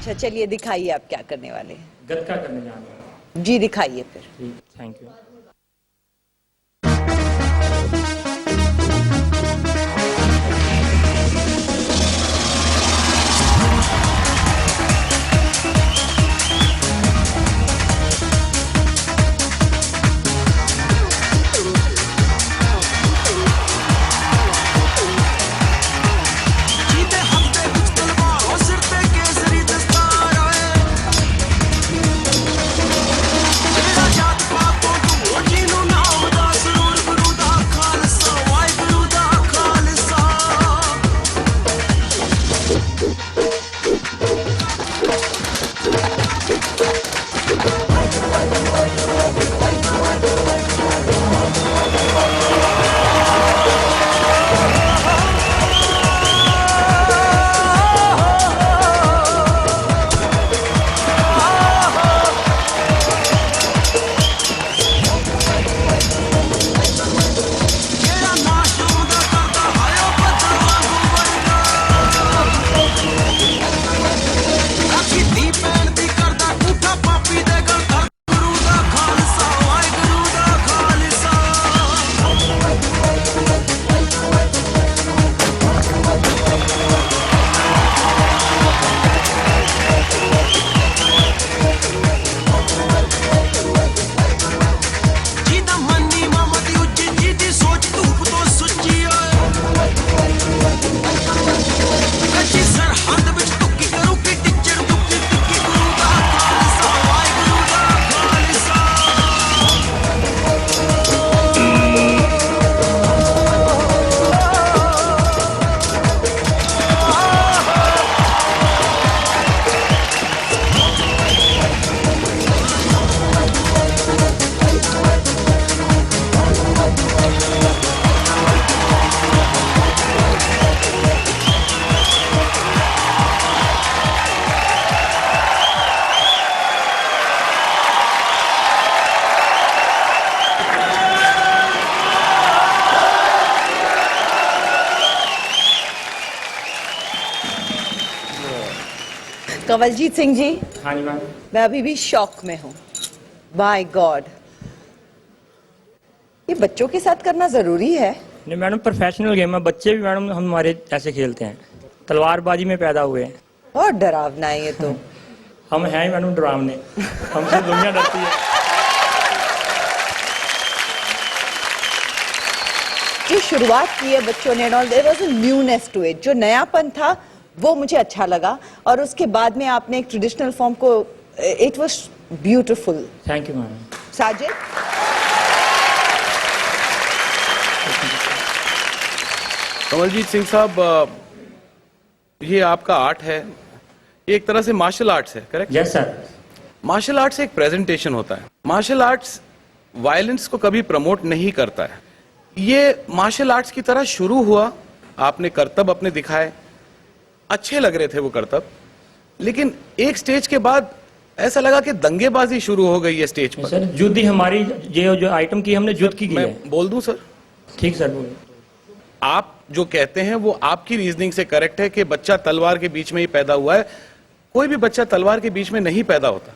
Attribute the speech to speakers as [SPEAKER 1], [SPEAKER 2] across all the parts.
[SPEAKER 1] अच्छा चलिए दिखाइए आप क्या करने वाले हैं।
[SPEAKER 2] गतका करने जा रहे हैं।
[SPEAKER 1] जी दिखाइए फिर।
[SPEAKER 2] Thank you.
[SPEAKER 1] कंवलजीत सिंह जी।
[SPEAKER 2] हाँ जी मैम।
[SPEAKER 1] मैं अभी भी शॉक में हूँ। माय गॉड, ये बच्चों के साथ करना जरूरी है?
[SPEAKER 2] नहीं मैडम, प्रोफेशनल गेम है। बच्चे भी मैडम हमारे ऐसे खेलते हैं, तलवारबाजी में पैदा हुए हैं।
[SPEAKER 1] और डरावना है ये तो।
[SPEAKER 2] हम हैं मैडम डरावने, हमसे दुनिया डरती है।
[SPEAKER 1] जो शुरुआत की है बच्चों ने, there was a newness to it, जो नयापन था वो मुझे अच्छा लगा। और उसके बाद में आपने एक ट्रेडिशनल फॉर्म को, it was beautiful.
[SPEAKER 2] Thank you madam.
[SPEAKER 1] Sajid,
[SPEAKER 3] Kanwaljeet Singh साहब, ये आपका आर्ट है, ये एक तरह से मार्शल आर्ट्स है, correct?
[SPEAKER 2] Yes sir.
[SPEAKER 3] Martial arts एक प्रेजेंटेशन होता है। मार्शल आर्ट्स वायलेंस को कभी प्रमोट नहीं करता है। ये मार्शल आर्ट्स की तरह शुरू हुआ, आपने करतब अपने दिखाए, अच्छे लग रहे थे वो करतब, लेकिन एक स्टेज के बाद ऐसा लगा कि दंगेबाजी शुरू हो गई है स्टेज पर।
[SPEAKER 2] सर जुद्ध ही हमारी, ये जो आइटम की हमने जुद्ध की
[SPEAKER 3] मैं
[SPEAKER 2] है।
[SPEAKER 3] बोल दूं सर?
[SPEAKER 2] ठीक सर, बोलिए।
[SPEAKER 3] आप जो कहते हैं वो आपकी रीजनिंग से करेक्ट है कि बच्चा तलवार के बीच में ही पैदा हुआ है। कोई भी बच्चा तलवार के बीच में नहीं पैदा होता।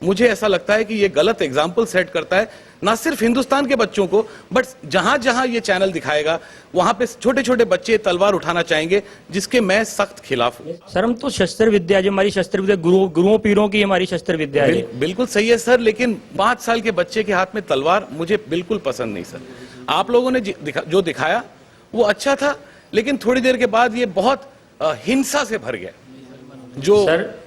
[SPEAKER 3] मुझे ऐसा लगता है कि ये गलत एग्जाम्पल सेट करता है, ना सिर्फ हिंदुस्तान के बच्चों को, बट जहां जहां ये चैनल दिखाएगा वहां पे छोटे छोटे बच्चे तलवार उठाना चाहेंगे, जिसके मैं सख्त खिलाफ हूं।
[SPEAKER 2] सर हम तो शस्त्र विद्या, जो हमारी शस्त्र विद्या गुरुओं पीरों की हमारी शस्त्र विद्या है।
[SPEAKER 3] बिल्कुल सही है सर, लेकिन 5 साल के बच्चे के हाथ में तलवार मुझे बिल्कुल पसंद नहीं सर। आप लोगों ने जो दिखाया वो अच्छा था, लेकिन थोड़ी देर के बाद ये बहुत हिंसा से भर गया। जो
[SPEAKER 2] सर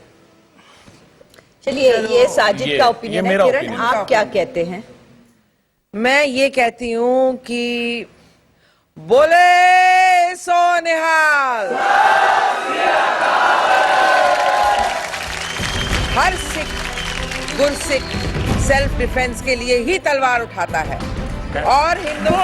[SPEAKER 1] चलिए ये साजिद का ओपिनियन है। किरण,
[SPEAKER 3] opinion
[SPEAKER 1] आप क्या कहते हैं?
[SPEAKER 4] मैं ये कहती हूँ कि बोले सो निहाल। हर सिख गुरसिख सेल्फ डिफेंस के लिए ही तलवार उठाता है, और हिंदू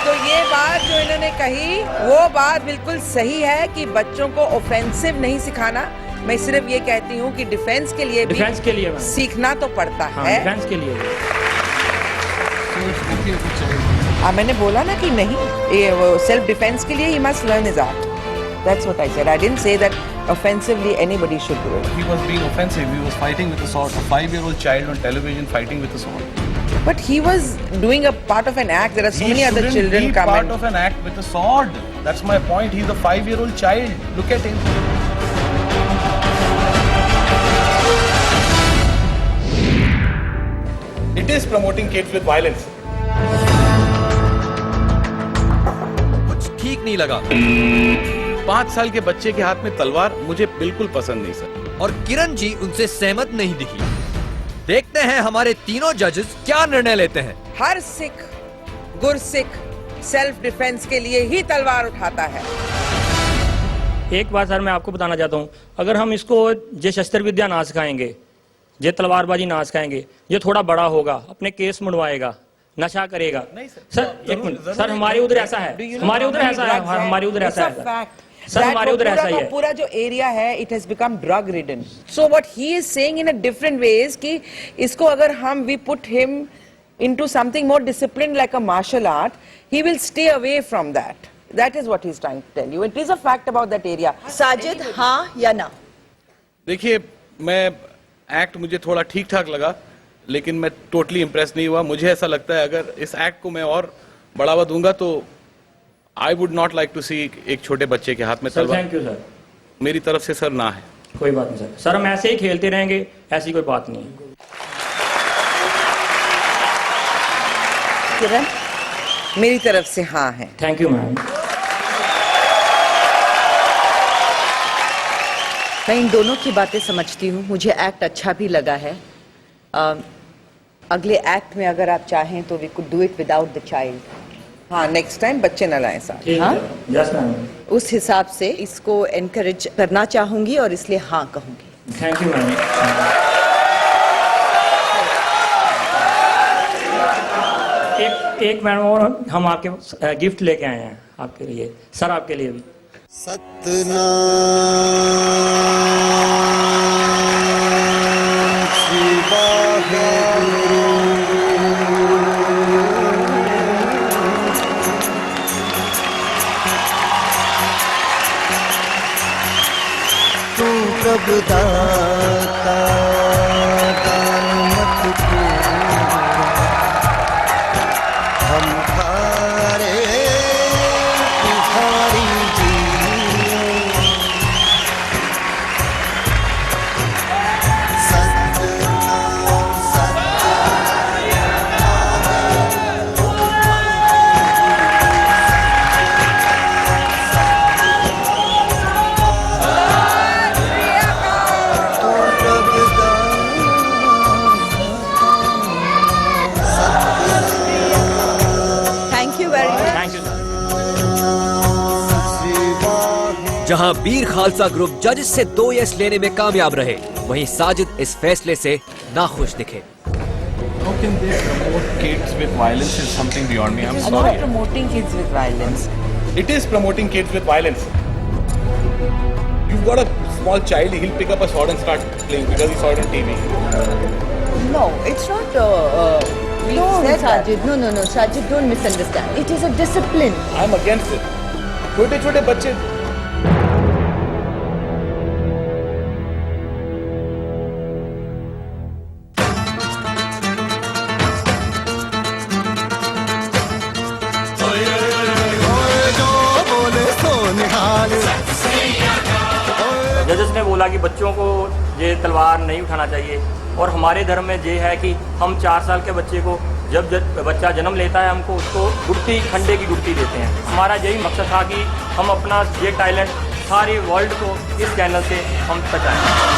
[SPEAKER 4] तो ये बात जो इन्होंने कही वो बात बिल्कुल सही है कि बच्चों को ऑफेंसिव नहीं सिखाना। मैं सिर्फ ये कहती हूँ कि डिफेंस के लिए भी सीखना तो पड़ता है।
[SPEAKER 2] डिफेंस के लिए।
[SPEAKER 4] मैंने बोला ना कि नहीं, ये सेल्फ डिफेंस के लिए he must learn his art. That's what I said. I didn't say that offensively anybody should do it.
[SPEAKER 3] He was being offensive. He was fighting with a sword. A 5-year-old child on television fighting with a sword.
[SPEAKER 4] But he was doing a part of an act. There are so many other children
[SPEAKER 3] He
[SPEAKER 4] come
[SPEAKER 3] shouldn't be part
[SPEAKER 4] and
[SPEAKER 3] of an act with a sword. That's my point. He's a 5-year-old child. Look at him. It is promoting kids with violence.
[SPEAKER 5] कुछ ठीक नहीं लगा
[SPEAKER 3] 5 साल के बच्चे के हाथ में तलवार मुझे बिल्कुल पसंद नहीं सर।
[SPEAKER 5] और किरण जी उनसे सहमत नहीं दिखी। देखते हैं हमारे तीनों जजेस क्या निर्णय लेते हैं।
[SPEAKER 4] हर सिख गुरसिख सेल्फ डिफेंस के लिए ही तलवार उठाता है।
[SPEAKER 2] एक बात सर मैं आपको बताना चाहता हूँ, अगर हम इसको ये शस्त्र विद्या ना सिखाएंगे, ये तलवारबाजी ना सिखाएंगे, ये थोड़ा बड़ा होगा, अपने केस मुड़वाएगा, नशा करेगा। सर एक मिनट सर, हमारे उधर ऐसा है, हमारे उधर ऐसा है, हमारे उधर ऐसा है सर, हमारे उधर ऐसा ही है।
[SPEAKER 4] पूरा जो एरिया है it has become drug ridden. So what he is saying in a different ways कि इसको अगर हम we put him into something more discipline like a martial art, he will stay away from that. That is what he is trying to tell you. It is a fact about that area.
[SPEAKER 1] Sajid, हाँ या ना?
[SPEAKER 3] देखिए, मैं act मुझे थोड़ा ठीक ठाक लगा, लेकिन मैं टोटली इम्प्रेस नहीं हुआ। मुझे ऐसा लगता है अगर इस एक्ट को मैं और बढ़ावा दूंगा तो I would not like to see एक छोटे बच्चे के हाथ में
[SPEAKER 2] सर
[SPEAKER 3] तलवार।
[SPEAKER 2] Thank you sir.
[SPEAKER 3] मेरी तरफ से सर ना है।
[SPEAKER 2] कोई बात नहीं सर, सर हम ऐसे ही खेलते रहेंगे, ऐसी कोई बात नहीं है।
[SPEAKER 4] किरण, मेरी तरफ से हाँ है।
[SPEAKER 2] Thank you ma'am.
[SPEAKER 1] मैं इन दोनों की बातें समझती हूँ, मुझे एक्ट अच्छा भी लगा है। अगले एक्ट में अगर आप चाहें तो we could do it without the child.
[SPEAKER 4] हाँ, नेक्स्ट टाइम बच्चे न लाएं साथ।
[SPEAKER 1] हाँ?
[SPEAKER 2] Yes ma'am.
[SPEAKER 1] उस हिसाब से इसको एनकरेज करना चाहूंगी और इसलिए हाँ कहूंगी।
[SPEAKER 2] Thank you ma'am. एक मैडम और हम आपके गिफ्ट लेके आए हैं आपके लिए, सर आपके लिए भी।
[SPEAKER 6] सतनाम श्री वाहेगुरु। तू प्रभु दाता दान मत हम थारे भिखारी जी।
[SPEAKER 1] Thank you very much.
[SPEAKER 2] Thank you sir.
[SPEAKER 5] जहां वीर खालसा ग्रुप जजेस से 2 यस लेने में कामयाब रहे, वहीं साजिद इस फैसले से नाखुश दिखे।
[SPEAKER 3] How can they promote kids with violence is something beyond me. I'm
[SPEAKER 4] I'm
[SPEAKER 3] sorry.
[SPEAKER 4] not promoting kids with violence.
[SPEAKER 3] It is promoting kids with violence. You've got a small child, he'll pick up a sword and start playing because he saw it on TV.
[SPEAKER 1] No, it's not.
[SPEAKER 4] We
[SPEAKER 1] No,
[SPEAKER 4] said that.
[SPEAKER 1] Sajid. No. Sajid, don't misunderstand. It is a discipline.
[SPEAKER 3] I'm against it. छोटे छोटे बच्चे
[SPEAKER 6] जो बोले सो निहाल।
[SPEAKER 2] जजेस ने बोला कि बच्चों को ये तलवार नहीं उठाना चाहिए, और हमारे धर्म में ये है कि हम 4 साल के बच्चे को जब बच्चा जन्म लेता है हमको उसको गुड़ती, खंडे की गुड़ती देते हैं। हमारा यही मकसद था कि हम अपना ये टैलेंट सारे वर्ल्ड को इस चैनल से हम पहुँचाएं।